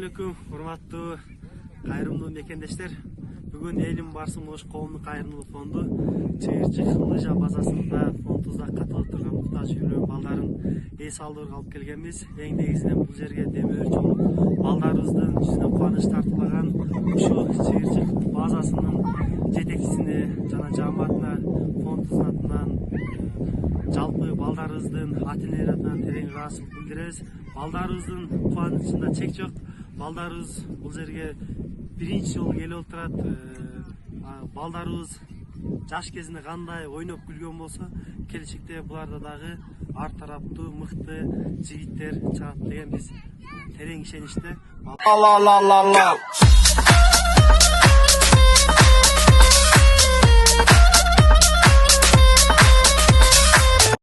алейкум, урматтуу кайрымдуу мекендештер. Бүгүн Элим Барсын Ош коомдук кайрымдуулук фонду Чыйырчык лыжа базасында фондубузда катылып турган муктаж үйлөр балдарын эс алдырууга алып келгенбиз. Эң негизинен бул жерге демөөрчү болуп, балдарыбыздын жүзүнө кубаныч тартуулаган ушул Чыйырчык базасынын жетекчисине жана жааматына фондубуздун атынан жалпы балдарыбыздын ата-энелер атынан терең ыраазычылык билдиребиз. Балдарыбыздын кубанычында чек жок. Балдарыбыз бул жерге биринчи жолу келип отурат. Балдарыбыз жаш кезинде кандай ойноп күлгөн болсо, келечекте буларда дагы ар тараптуу мыкты жигиттер чыгат деген биз терең ишеничте.